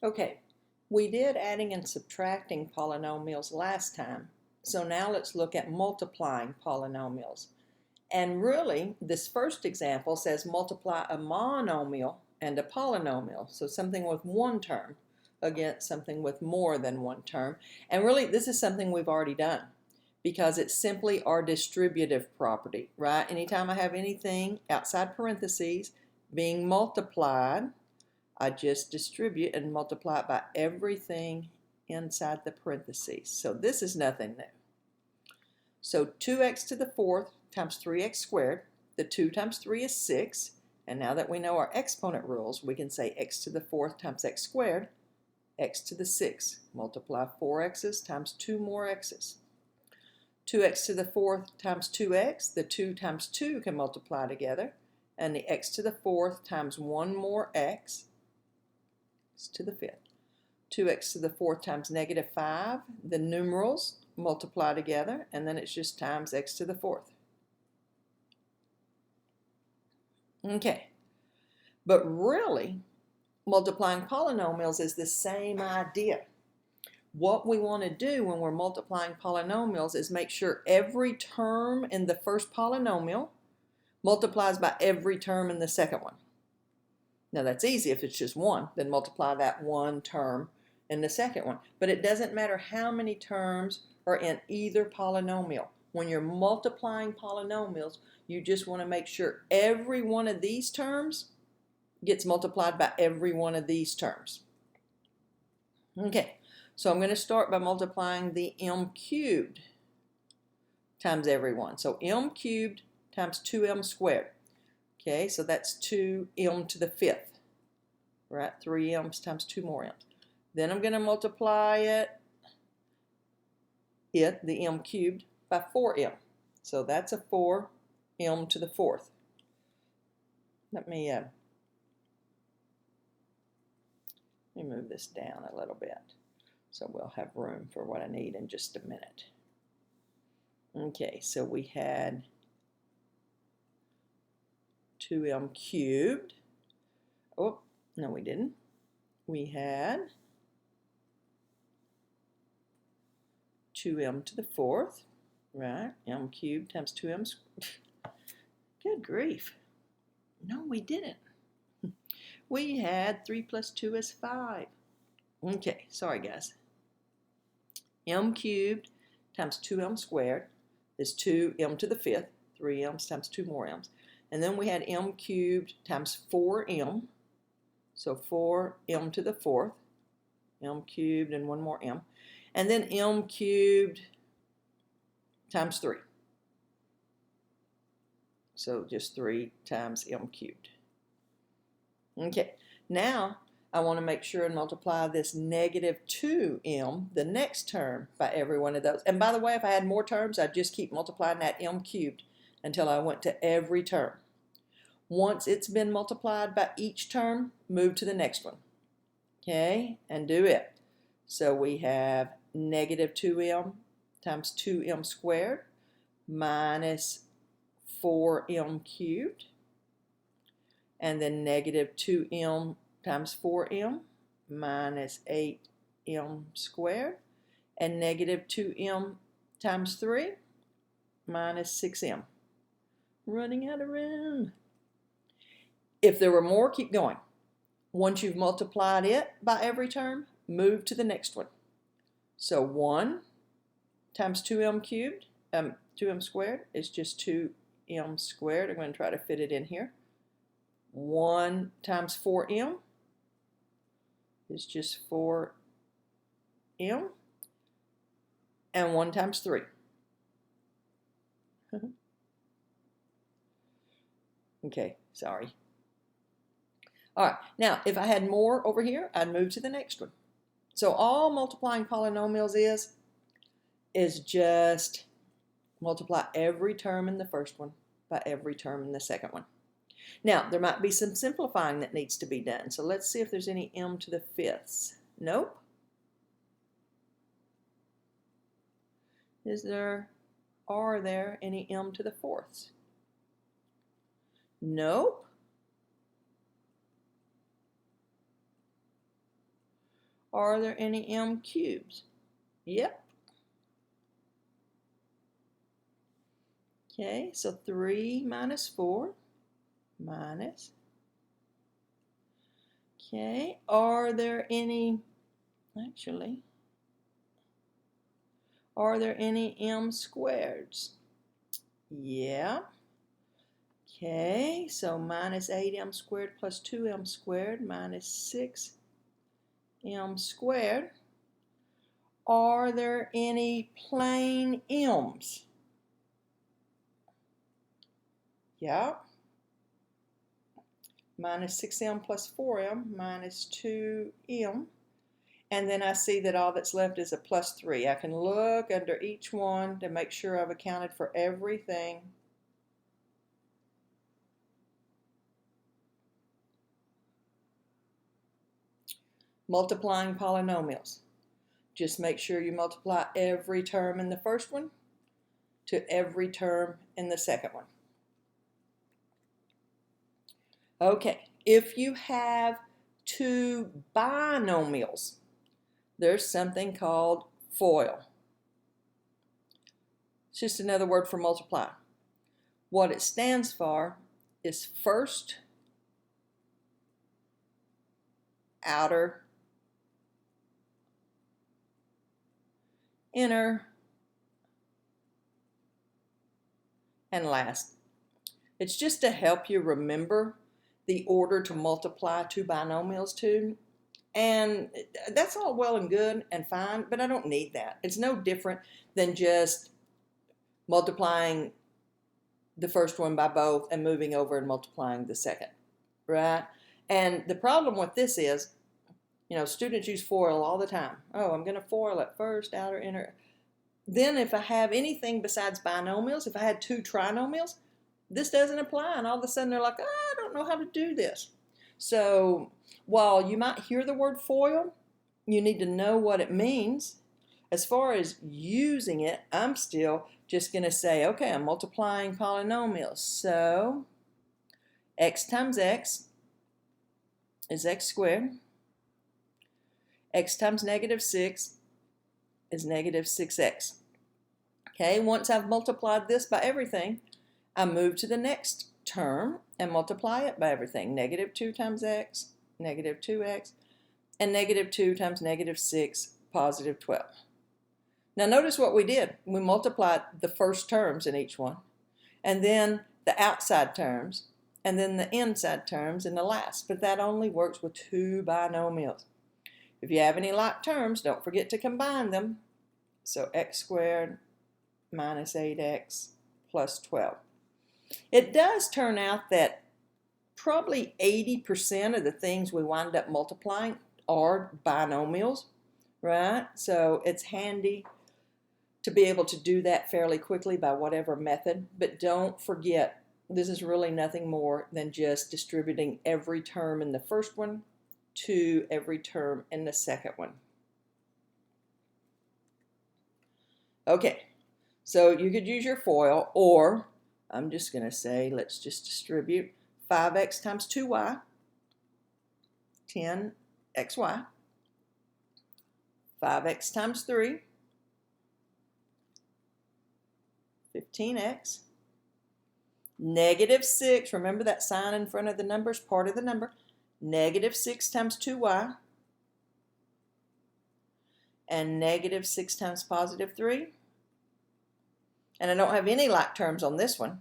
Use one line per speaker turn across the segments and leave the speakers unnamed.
Okay, we did adding and subtracting polynomials last time, so now let's look at multiplying polynomials. And really, this first example says multiply a monomial and a polynomial, so something with one term against something with more than one term. And really, this is something we've already done because it's simply our distributive property, right? Anytime I have anything outside parentheses being multiplied, I just distribute and multiply it by everything inside the parentheses. So this is nothing new. So 2x to the fourth times 3x squared. The 2 times 3 is 6. And now that we know our exponent rules, we can say x to the fourth times x squared, x to the 6. Multiply 4x's times 2 more x's. 2x to the fourth times 2x. The 2 times 2 can multiply together. And the x to the fourth times 1 more x to the fifth. 2x to the fourth times negative 5. The numerals multiply together, and then it's just times x to the fourth. Okay, but really, multiplying polynomials is the same idea. What we want to do when we're multiplying polynomials is make sure every term in the first polynomial multiplies by every term in the second one. Now that's easy if it's just one, then multiply that one term in the second one. But it doesn't matter how many terms are in either polynomial. When you're multiplying polynomials, you just want to make sure every one of these terms gets multiplied by every one of these terms. Okay, so I'm going to start by multiplying the m cubed times every one. So m cubed times 2m squared. Okay, so that's 2m to the fifth, right? 3m's times 2 more m's. Then I'm going to multiply the m cubed, by 4m. So that's a 4m to the fourth. Let me move this down a little bit so we'll have room for what I need in just a minute. Okay, so we had 2m cubed. Oh, no we didn't. We had 2m to the fourth, right? M cubed times 2m squared. Good grief. No, we didn't. We had 3 plus 2 is 5. Okay, sorry guys. M cubed times 2m squared is 2m to the fifth, 3m's times 2 more m's. And then we had m cubed times 4m, so 4m to the fourth, m cubed and 1 more m. And then m cubed times 3. So just 3 times m cubed. Okay, now I want to make sure and multiply this negative 2m, the next term, by every one of those. And by the way, if I had more terms, I'd just keep multiplying that m cubed until I went to every term. Once it's been multiplied by each term, move to the next one. Okay, and do it. So we have negative 2m times 2m squared minus 4m cubed, and then negative 2m times 4m minus 8m squared, and negative 2m times 3 minus 6m. Running out of room. If there were more, keep going. Once you've multiplied it by every term, move to the next one. So 1 times 2m cubed, 2m squared is just 2m squared. I'm going to try to fit it in here. 1 times 4m is just 4m. And 1 times 3. Okay, sorry. All right, now if I had more over here, I'd move to the next one. So all multiplying polynomials is just multiply every term in the first one by every term in the second one. Now, there might be some simplifying that needs to be done. So let's see if there's any m to the fifths. Nope. Are there any m to the fourths? Nope. Are there any m cubes? Yep. Okay, so 3 minus 4 minus. Okay, are there any, actually, are there any m squareds? Yeah. Okay, so minus 8m squared plus 2m squared minus 6m squared. Are there any plain m's? Yeah. Minus 6m plus 4m minus 2m. And then I see that all that's left is a plus 3. I can look under each one to make sure I've accounted for everything. Multiplying polynomials. Just make sure you multiply every term in the first one to every term in the second one. Okay, if you have two binomials, there's something called FOIL. It's just another word for multiply. What it stands for is first outer inner and last. It's just to help you remember the order to multiply two binomials to. And that's all well and good and fine, but I don't need that. It's no different than just multiplying the first one by both and moving over and multiplying the second, right? And the problem with this is, you know, students use FOIL all the time. Oh, I'm going to FOIL at first, outer, inner. Then if I have anything besides binomials, if I had two trinomials, this doesn't apply, and all of a sudden they're like, oh, I don't know how to do this. So while you might hear the word FOIL, you need to know what it means. As far as using it, I'm still just going to say, okay, I'm multiplying polynomials. So x times x is x squared. X times negative 6 is negative 6x. Okay, once I've multiplied this by everything, I move to the next term and multiply it by everything. Negative 2 times x, negative 2x, and negative 2 times negative 6, positive 12. Now notice what we did. We multiplied the first terms in each one, and then the outside terms, and then the inside terms in the last. But that only works with two binomials. If you have any like terms, don't forget to combine them. So x squared minus 8x plus 12. It does turn out that probably 80% of the things we wind up multiplying are binomials, right? So it's handy to be able to do that fairly quickly by whatever method. But don't forget, this is really nothing more than just distributing every term in the first one to every term in the second one. Okay, so you could use your FOIL, or I'm just going to say, let's just distribute 5x times 2y, 10xy, 5x times 3, 15x, negative 6, remember that sign in front of the number is part of the number, negative 6 times 2y, and negative 6 times positive 3. And I don't have any like terms on this one.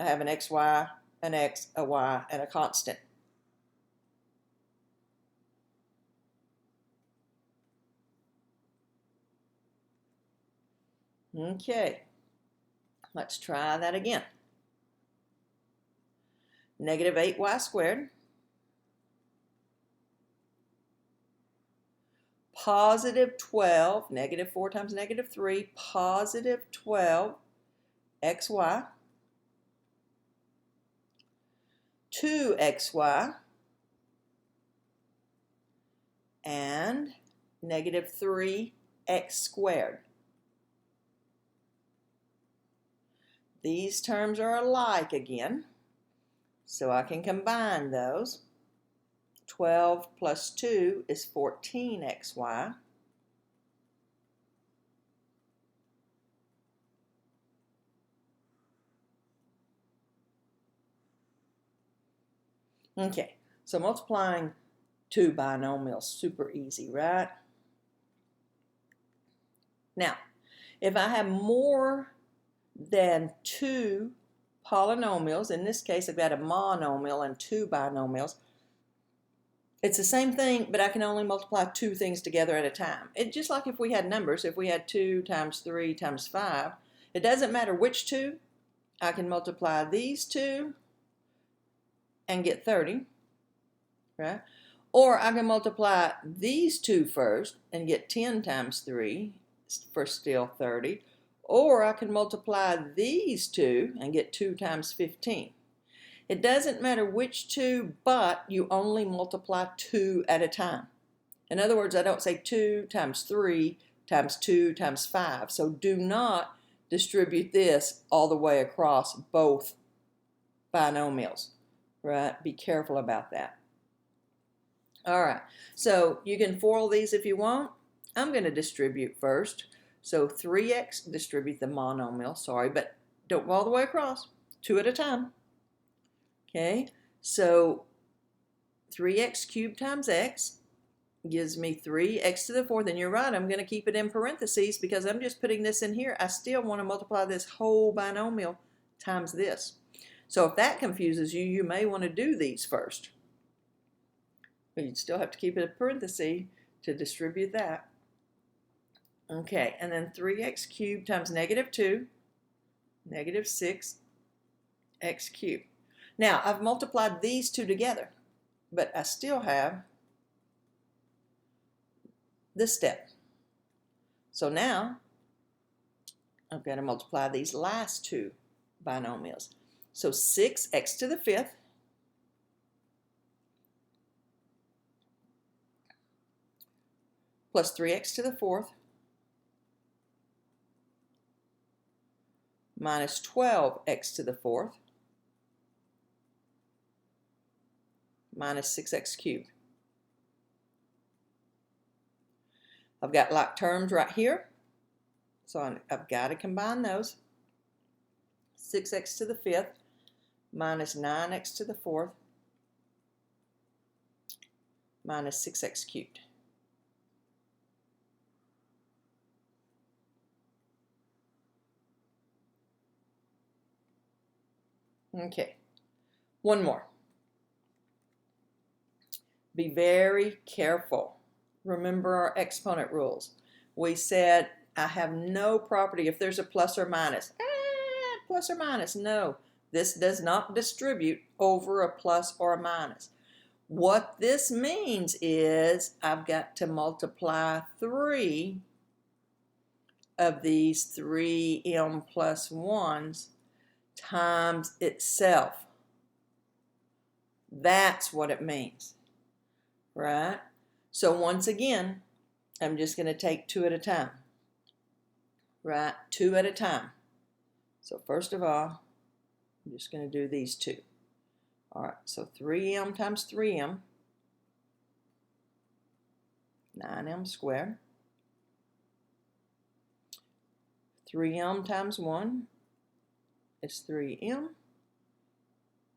I have an xy, an x, a y, and a constant. Okay, let's try that again. Negative 8y squared, positive 12, negative 4 times negative 3, positive 12 xy, 2xy, and negative 3x squared. These terms are alike again, so I can combine those. 12 plus 2 is 14xy. Okay, so multiplying two binomials, super easy, right? Now, if I have more than two polynomials, in this case I've got a monomial and two binomials, it's the same thing, but I can only multiply two things together at a time. It's just like if we had numbers, if we had 2 times 3 times 5, it doesn't matter which two, I can multiply these two and get 30, right? Or I can multiply these two first and get 10 times 3 for still 30. Or I can multiply these two and get 2 times 15. It doesn't matter which two, but you only multiply two at a time. In other words, I don't say 2 times 3 times 2 times 5. So do not distribute this all the way across both binomials, right? Be careful about that. All right, so you can FOIL these if you want. I'm going to distribute first. So 3x, distribute the monomial, sorry, but don't go all the way across, two at a time. Okay, so 3x cubed times x gives me 3x to the fourth, and you're right, I'm going to keep it in parentheses because I'm just putting this in here. I still want to multiply this whole binomial times this. So if that confuses you, you may want to do these first. But you'd still have to keep it a parenthesis to distribute that. Okay, and then 3x cubed times negative 2, negative 6x cubed. Now, I've multiplied these two together, but I still have this step. So now, I've got to multiply these last two binomials. So 6x to the fifth plus 3x to the fourth minus 12x to the fourth minus 6x cubed. I've got like terms right here, so I've got to combine those. 6x to the fifth minus 9x to the fourth minus 6x cubed. Okay, one more. Be very careful. Remember our exponent rules. We said I have no property if there's a plus or minus. Plus or minus, no. This does not distribute over a plus or a minus. What this means is I've got to multiply 3 of these 3m plus 1s times itself. That's what it means, right? So once again, I'm just going to take two at a time, right? Two at a time. So first of all, I'm just going to do these two. All right, so 3m times 3m, 9m squared. 3m times 1 is 3m.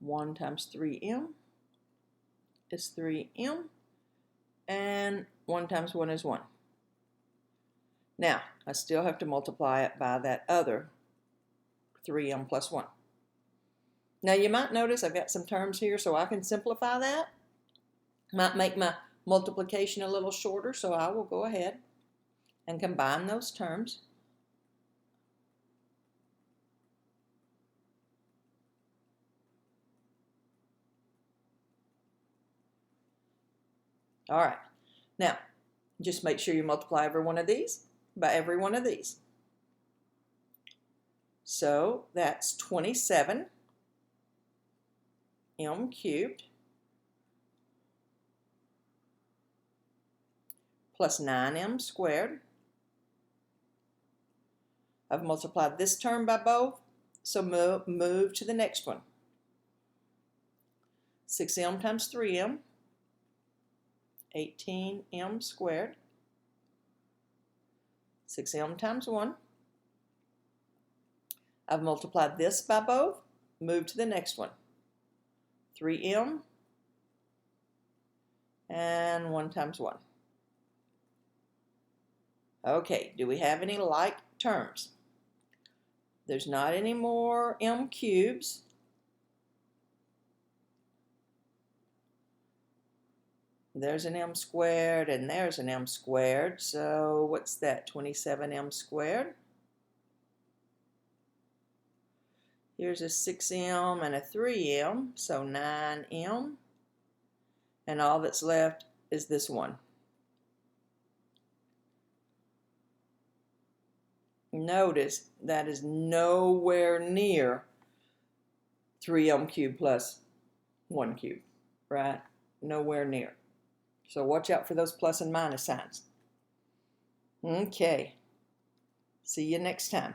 1 times 3m is 3m. And 1 times 1 is 1. Now, I still have to multiply it by that other 3m plus 1. Now, you might notice I've got some terms here, so I can simplify that. Might make my multiplication a little shorter, so I will go ahead and combine those terms. All right, now just make sure you multiply every one of these by every one of these. So that's 27m cubed plus 9m squared. I've multiplied this term by both, so move to the next one. 6m times 3m 18m squared. 6m times 1. I've multiplied this by both. Move to the next one. 3m and 1 times 1. Okay, do we have any like terms? There's not any more m cubes. There's an m squared and there's an m squared. So what's that? 27m squared. Here's a 6m and a 3m, so 9m. And all that's left is this one. Notice that is nowhere near 3m cubed plus 1 cubed, right? Nowhere near. So watch out for those plus and minus signs. Okay. See you next time.